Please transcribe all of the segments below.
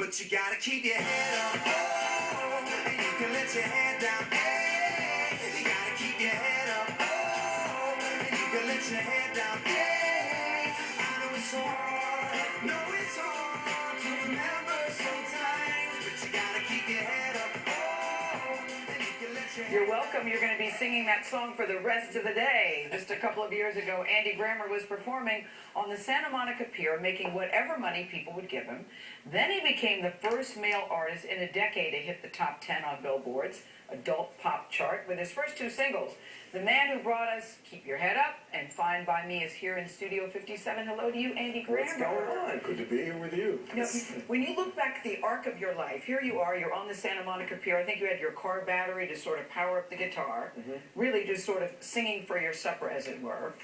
But you gotta keep your head up, oh, and you can let your head down, hey. You gotta keep your head up, oh, and you can let your head down, hey. I know it's hard, to remember sometimes, but you gotta keep your head up, oh, and you can let your head. You're welcome. You're going to be singing that song for the rest of the day. Just a couple of years ago, Andy Grammer was performing on the Santa Monica Pier, making whatever money people would give him. Then he became the first male artist in a decade to hit the top 10 on Billboard's adult pop chart with his first two singles. The man who brought us Keep Your Head Up and Fine By Me is here in Studio 57. Hello to you, Andy Grammer. What's going on? Good to be here with you. Now, when you look back at the arc of your life, here you are, you're on the Santa Monica Pier. I think you had your car battery to sort of power up the guitar, really just sort of singing for your supper, as it were.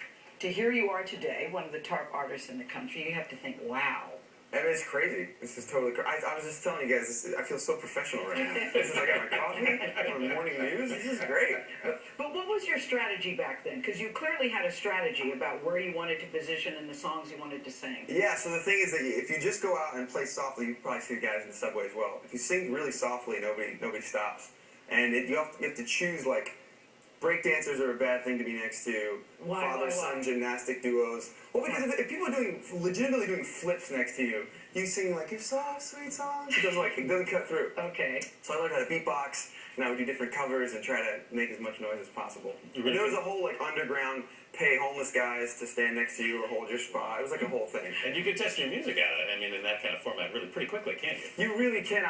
To here you are today, one of the top artists in the country, you have to think, wow. I mean, it's crazy. This is totally crazy. I was just telling you guys, I feel so professional right now. This is, I got my coffee, I'm on morning news. This is great. But what was your strategy back then? Because you clearly had a strategy about where you wanted to position and the songs you wanted to sing. Yeah, so the thing is that if you just go out and play softly, you probably see the guys in the subway as well. If you sing really softly, nobody stops. And you have to choose, like, breakdancers are a bad thing to be next to. Father-son gymnastic duos. Well, because if people are legitimately doing flips next to you, you sing like your soft, sweet songs. It doesn't cut through. Okay. So I learned how to beatbox, and I would do different covers and try to make as much noise as possible. And there was a whole underground pay homeless guys to stand next to you or hold your spot. It was like a whole thing. And you can test your music out. I mean, in that kind of format, really pretty quickly, can't you? You really can.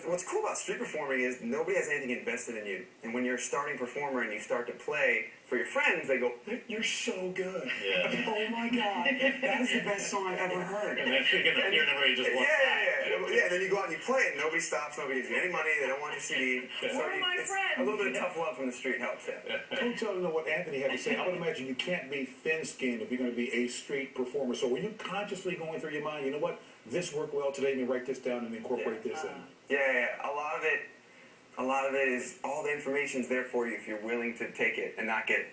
What's cool about street performing is nobody has anything invested in you. And when you're a starting performer and you start to play for your friends, they go, "You're so good. Yeah. Oh my God, that is the best song I've ever heard." And then you get the peer number, you just walk Yeah. Then you go out and you play it, and nobody stops, nobody gives you any money, they don't want your CD. Where are my friends? A little bit of tough love from the street helps. Don't tell them what Anthony had to say. I would imagine you can't be thin-skinned if you're going to be a street performer. So were you consciously going through your mind, you know what, this worked well today, let me write this down and incorporate this in? Yeah. A lot of it is all the information's there for you if you're willing to take it and not get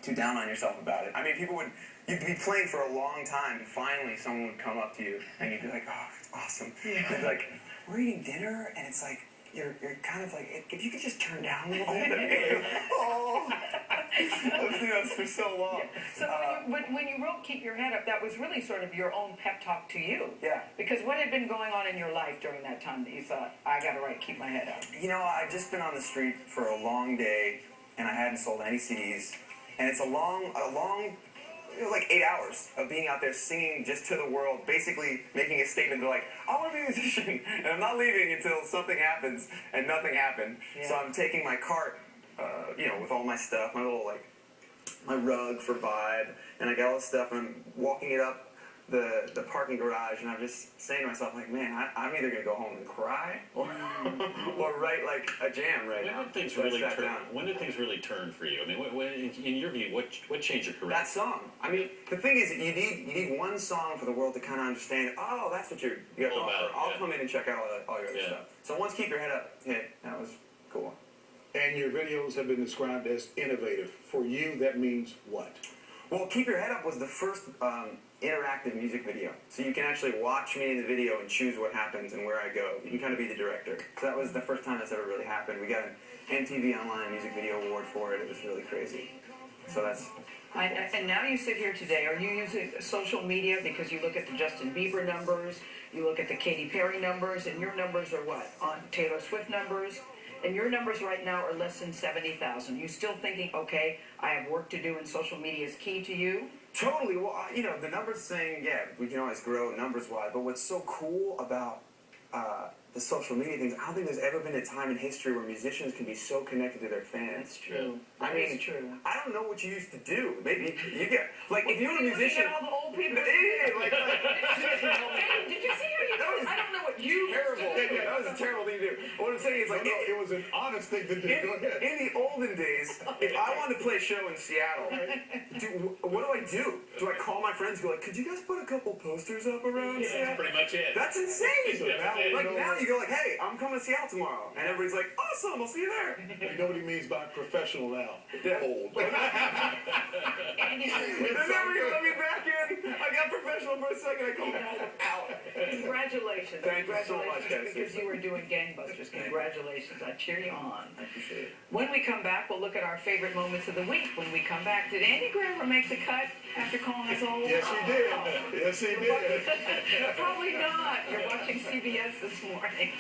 too down on yourself about it. I mean, you'd be playing for a long time, and finally someone would come up to you, and you'd be like, "Oh, it's awesome." Yeah. And they'd be like, "We're eating dinner," and it's like, you're kind of like, if you could just turn down a little bit. Oh, I was doing this for so long. Yeah. So when you wrote Keep Your Head Up, that was really sort of your own pep talk to you. Yeah. Because what had been going on in your life during that time that you thought, I got to write Keep My Head Up? You know, I'd just been on the street for a long day, and I hadn't sold any CDs. And it's a long, like 8 hours of being out there singing just to the world, basically making a statement. They're like, "I want to be a musician, and I'm not leaving until something happens," and nothing happened. Yeah. So I'm taking my cart, with all my stuff, my rug for Vibe, and I got all this stuff, and I'm walking it up the parking garage, and I'm just saying to myself, like, man, I'm either going to go home and cry or write like a jam right now. When did things really turn for you? I mean, in your view, what changed your career? That song. I mean, the thing is, you need one song for the world to kind of understand. Oh, that's what you have to offer. I'll come in and check out all your other stuff. So once Keep Your Head Up hit, that was cool. And your videos have been described as innovative. For you, that means what? Well, Keep Your Head Up was the first interactive music video. So you can actually watch me in the video and choose what happens and where I go. You can kind of be the director. So that was the first time that's ever really happened. We got an MTV Online Music Video Award for it. It was really crazy. So that's... And now you sit here today. Are you using social media because you look at the Justin Bieber numbers, you look at the Katy Perry numbers, and your numbers are what? On Taylor Swift numbers? And your numbers right now are less than 70,000. You still thinking, okay, I have work to do and social media is key to you? Totally. Well, the numbers saying, yeah, we can always grow numbers-wise, but what's so cool about the social media things, I don't think there's ever been a time in history where musicians can be so connected to their fans. That's true. I mean, true. I don't know what you used to do. Maybe you get, like, if you're a musician... all the old people. Did you see how you do? I don't know what you... Terrible. Yeah, that was a terrible thing to do. What I'm saying is, like... No, it was an honest thing to do. Go ahead. In the olden days, if I wanted to play a show in Seattle, what do? Do I call my friends and go, like, could you guys put a couple posters up around Seattle? That's pretty much it. That's insane. So now you go like, hey, I'm coming to Seattle tomorrow. And everybody's like, awesome, I'll see you there. You know what he means by professional now. Yeah. Old. They're never going to let me back in. I got professional for a second. I go out. congratulations. Thank you so much, guys. Because you were doing gangbusters. Congratulations. I cheer you on. I appreciate it. When we come back, we'll look at our favorite moments of the week. When we come back, did Andy Grammer make the cut after calling us old? Yes, he did. Yes, he did. Probably not. You're watching CBS this morning.